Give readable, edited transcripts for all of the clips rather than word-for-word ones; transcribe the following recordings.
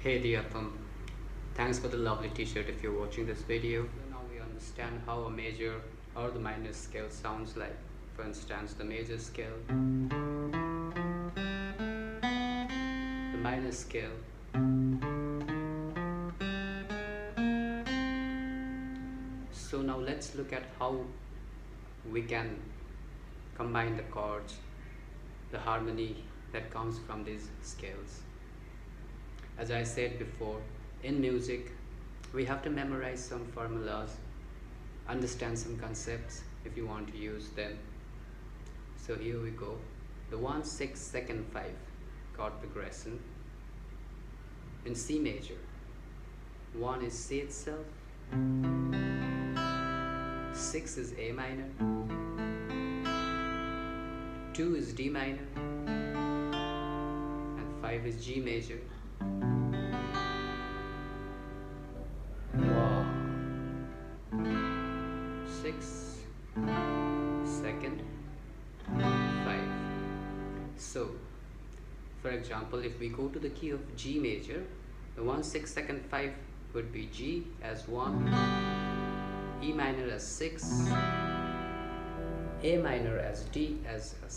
Hey Diatham, thanks for the lovely t-shirt if you're watching this video. Now we understand how a major or the minor scale sounds like. For instance, the major scale, the minor scale, so now let's look at how we can combine the chords, the harmony that comes from these scales. As I said before, in music we have to memorize some formulas, understand some concepts if you want to use them. So here we go. The 1 6 2nd 5 chord progression in C major. 1 is C itself, 6 is A minor, 2 is D minor, and 5 is G major. Wow. 6 2nd 5. So for example, if we go to the key of G major, the 1 6 2nd 5 would be G as 1, E minor as 6, A minor as D as the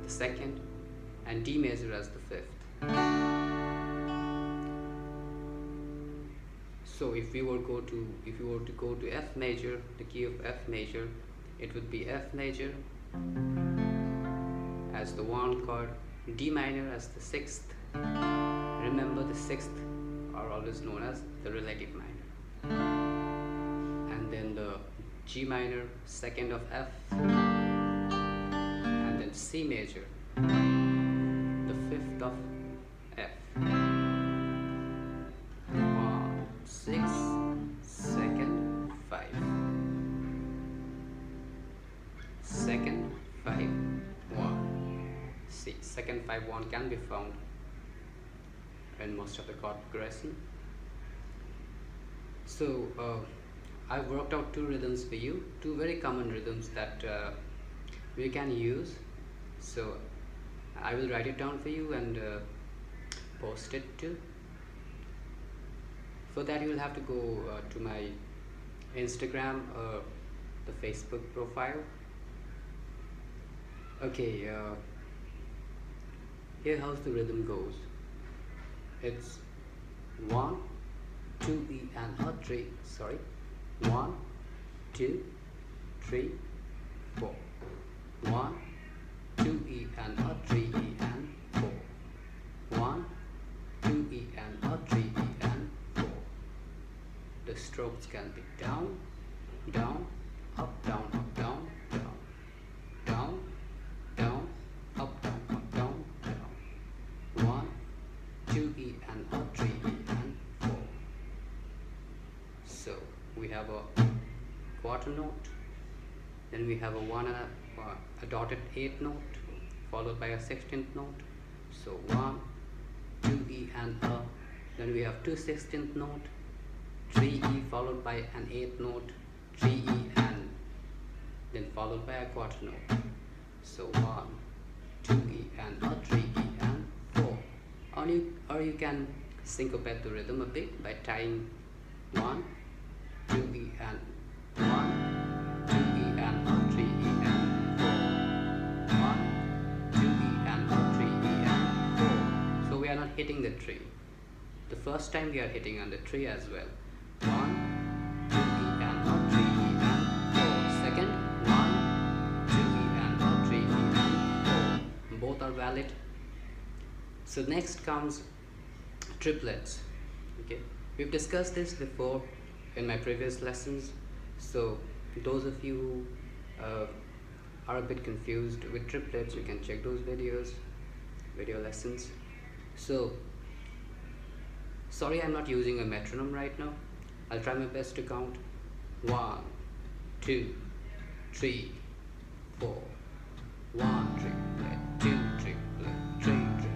second, and D major as the fifth. So if you were to go to F major, the key of F major, it would be F major as the 1 chord, D minor as the 6th. Remember, the 6th are always known as the relative minor. And then the G minor, 2nd of F, and then C major, the 5th of F. 1 6 2nd 5, 2nd 5 1. See, 2nd 5 1 can be found in most of the chord progression. So I've worked out 2 rhythms for you, 2 very common rhythms that we can use. So I will write it down for you and post it too. For that you will have to go to my Instagram or the Facebook profile. Okay, here how's the rhythm goes. It's 1 2 E and a 3, 1 2 3 4, 1 2 E and a 3 E and 4, 1 2 E and a 3 E and 4. The strokes can be down, down, up, down, up, down, down, down, down, up, down, up, down, down. 1 2 E and a 3 E and 4. So we have a quarter note, then we have a dotted 8th note followed by a 16th note. So 1 2 E and a, then we have 2 16th note, 3 E followed by an 8th note, 3 E and then followed by a quarter note. So 1 2 E and a 3 E and 4. Or you can syncopate the rhythm a bit by tying 1 2 E and 1 2 E and a 3 E and 4, 1 2 E and a 3 E and 4. So we are not hitting the tree. The first time we are hitting on the tree as well. 1 2 E and a 3 E and 4. Second, 1 2 E and a 3 E and 4. Both are valid. So next comes triplets. Okay, we've discussed this before in my previous lessons. So those of you who are a bit confused with triplets, you can check those video lessons. So sorry, I'm not using a metronome right now. I'll try my best to count. 1 2 3 4, 1 triplet, 2 triplet, 3 triplet,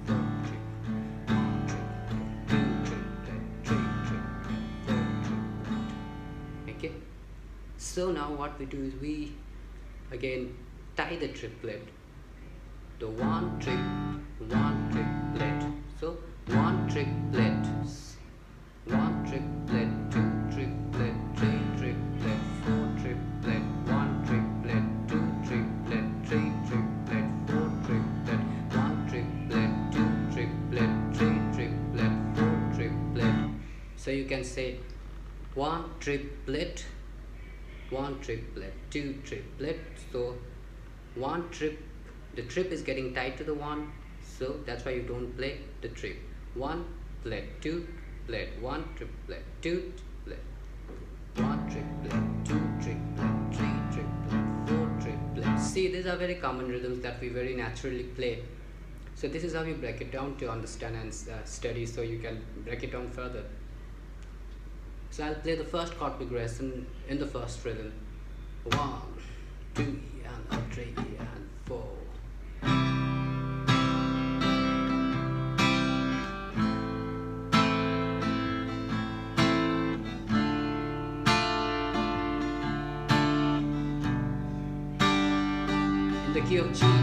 4 triplet, 1 triplet, 2 triplet, 3 triplet, 4 triplet. Okay, so now what we do is we again tie the triplet, the 1 trip, 1 triplet, can say one triplet, one triplet, two triplet. So one trip, the trip is getting tied to the one, so that's why you don't play the trip. One plate, two plate, one triplet, two triplet, one triplet, two triplet, three triplet, four triplet. See, these are very common rhythms that we very naturally play. So this is how you break it down to understand and study, so you can break it down further. So I'll play the first chord progression in the first rhythm. 1, 2 and 3 and 4. In the key of G. 1.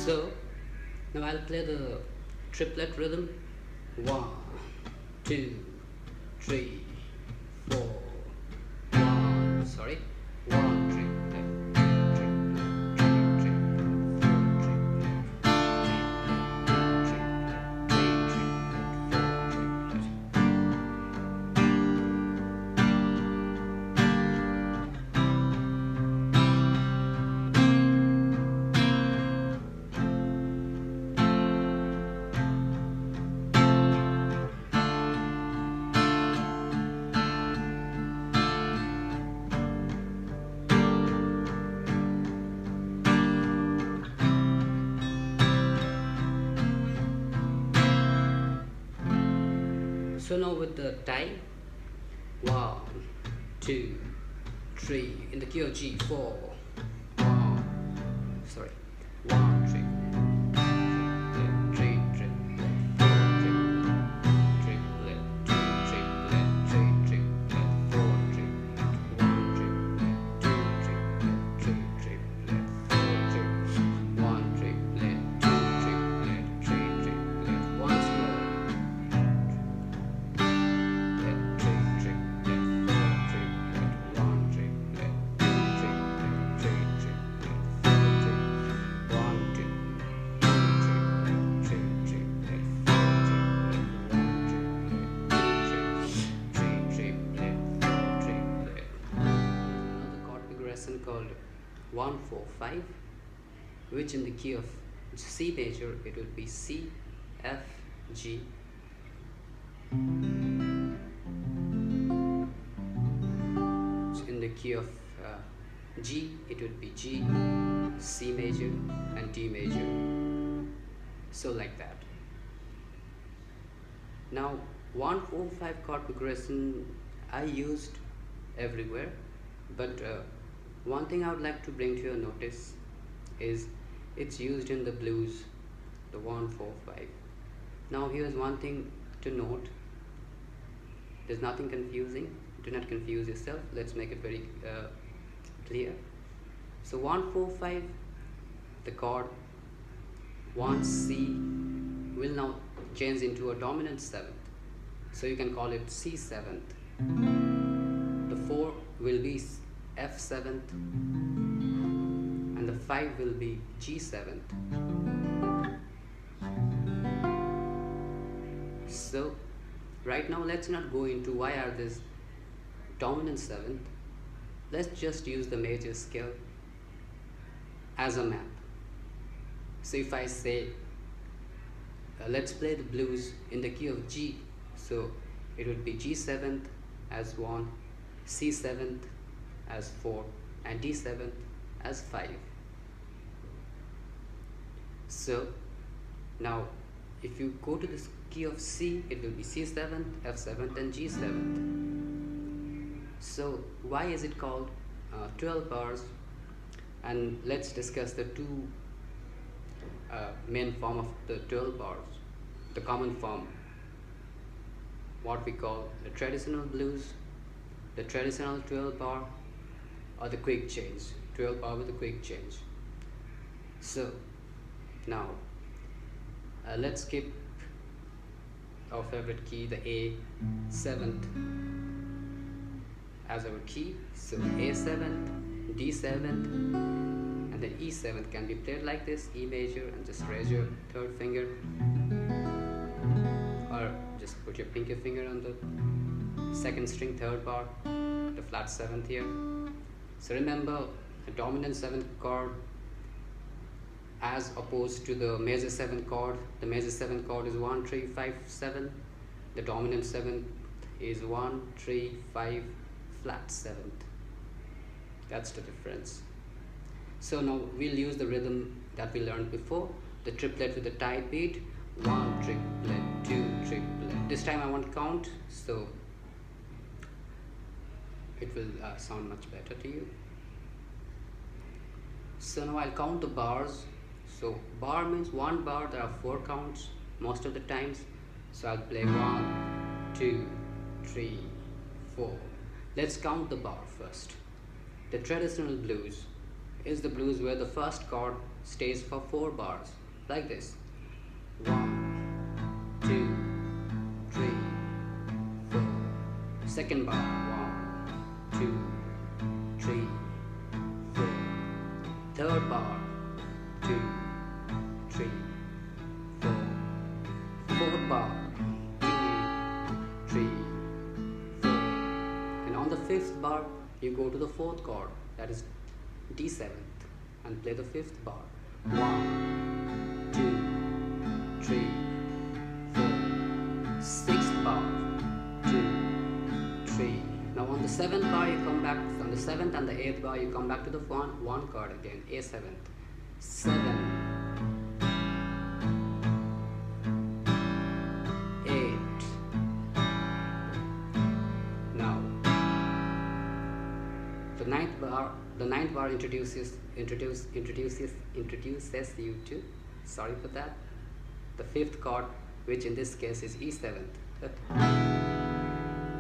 So now I'll play the triplet rhythm. 1, 2, 3, 4. 1, sorry. 1 triplet, 2 triplet, 3 triplet, 4 triplet, 2 triplet, 3 triplet, 4 So now with the time, 1, 2, 3, in the key of G, 4, 1, sorry, 1 triplet, 3 triplet, 4 triplet, 2 triplet, 3 triplet, 4 triplet, 1 triplet, 2 triplet, 3 triplet, 4 triplet, 1 triplet, 2 triplet, 3 triplet, once more. Called 1 4 5, which in the key of C major it would be C, F, G. In the key of G it would be G, C major and D major. So like that. Now 1 4 5 chord progression I used everywhere, but one thing I would like to bring to your notice is it's used in the blues, the 1 4 5. Now here's one thing to note. There's nothing confusing. Do not confuse yourself. Let's make it very clear. So 1 4 5, the chord 1 C will now change into a dominant 7th. So you can call it C 7th. The 4 will be F 7th and the 5 will be G 7th. So right now let's not go into why are this dominant 7th. Let's just use the major scale as a map. So if I say let's play the blues in the key of G, so it would be G 7th as 1, C 7th as 4 and D 7th as 5. So now if you go to this key of C, it will be C 7th, F 7th and G 7th. So why is it called 12 bars? And let's discuss the two main form of the 12 bars. The common form, what we call the traditional blues, the traditional 12 bar, or the quick change, 12 bar with a quick change. So now let's keep our favorite key, the A7th as our key. So A7th, D7th, and then E7th can be played like this, E major, and just raise your third finger, or just put your pinky finger on the second string, third bar, the flat 7th here. So remember, the dominant 7th chord as opposed to the major 7th chord. The major 7th chord is 1, 3, 5, 7. The dominant 7th is 1, 3, 5, flat 7th. That's the difference. So now we'll use the rhythm that we learned before, the triplet with the tight beat. 1 triplet, 2 triplet. This time I won't count, so it will sound much better to you. So now I'll count the bars. So bar means one bar, there are 4 counts most of the times. So I'll play 1, 2, 3, 4. Let's count the bar first. The traditional blues is the blues where the first chord stays for 4 bars, like this. 1, 2, 3, 4. Second bar, 1, 2, 3, 4. Third bar, 2, 3, 4. Fourth bar, 2, 3, 4. And on the 5th bar, you go to the 4th chord, that is D7th, and play the 5th bar. 1, 2, 3, 4. 6th bar, 2, 3. Now on the 7th bar you come back, on the 7th and the 8th bar you come back to the 1 chord again, A7th. 7, 8. Now the ninth bar introduces you to, sorry for that, the 5th chord, which in this case is E7th.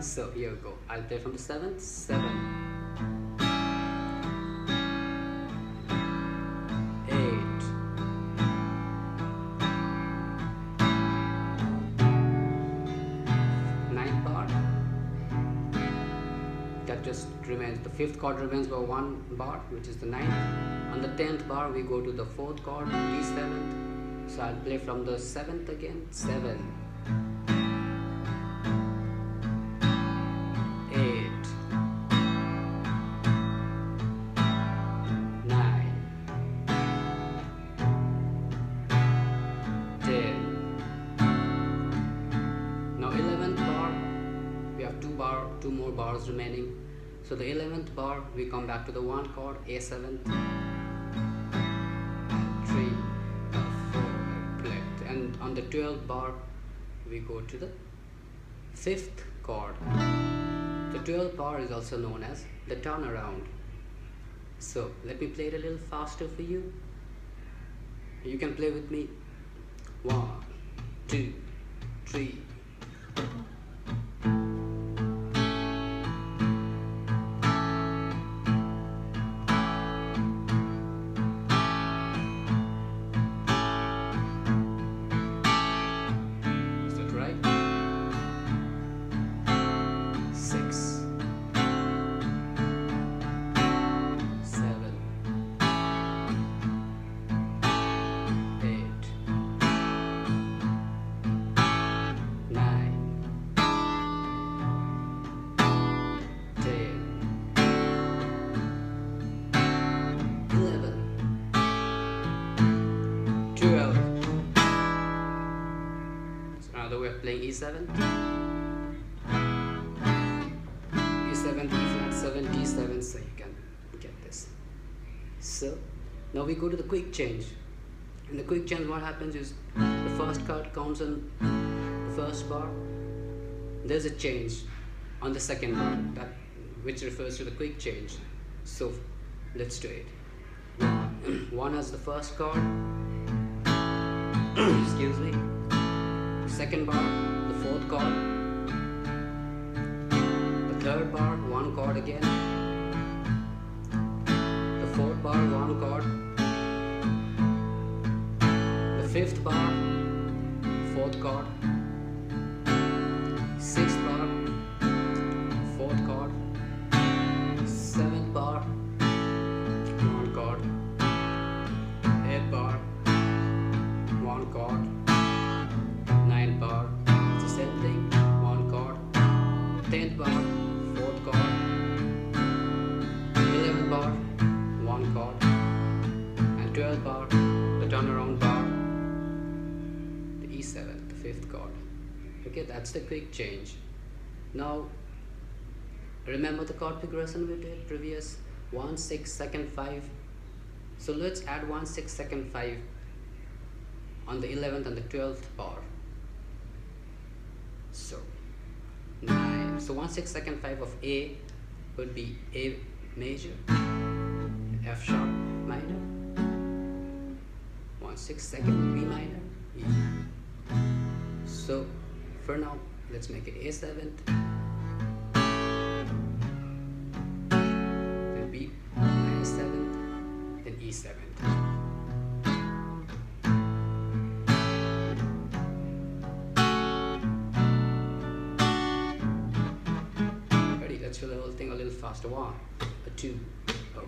So here we go. I'll play from the 7th. 7, 8, 9th bar. That just remains. The 5th chord remains by 1 bar, which is the 9th. On the 10th bar, we go to the 4th chord, D7th. So I'll play from the 7th again. 7, 8, 9, 10. Now 11th bar, we have 2 more bars remaining. So the 11th bar, we come back to the 1 chord, A7th, 3, 4, play. And on the 12th bar, we go to the 5th chord. The 12th bar is also known as the turnaround. So let me play it a little faster for you. You can play with me. 1, 2, 3. Is that right? 6, 7, 8, 9, 10, 11, 12. So another way of playing E7. E7, E flat 7, D7, so you can get this. So now we go to the quick change. In the quick change, what happens is the first chord counts on the first bar. There's a change on the second bar, which refers to the quick change. So let's do it. 1 as the first chord. Excuse me. Second bar, the 4th chord. The 3rd bar, 1 chord again. The 4th bar, 1 chord. The 5th bar, 4th chord. 12th bar, the turnaround bar, the E7, the 5th chord. Okay, that's the quick change. Now remember the chord progression we did previous, 1 6 2nd 5. So let's add 1 6 2nd 5 on the 11th and the 12th bar. So 9. So 1 6 2nd 5 of A would be A major, F sharp minor, 1 6 2nd B minor, E. So for now, let's make it A7th, then B minor 7th, then E7th. Ready? Let's do the whole thing a little faster. 1, a 2, oh.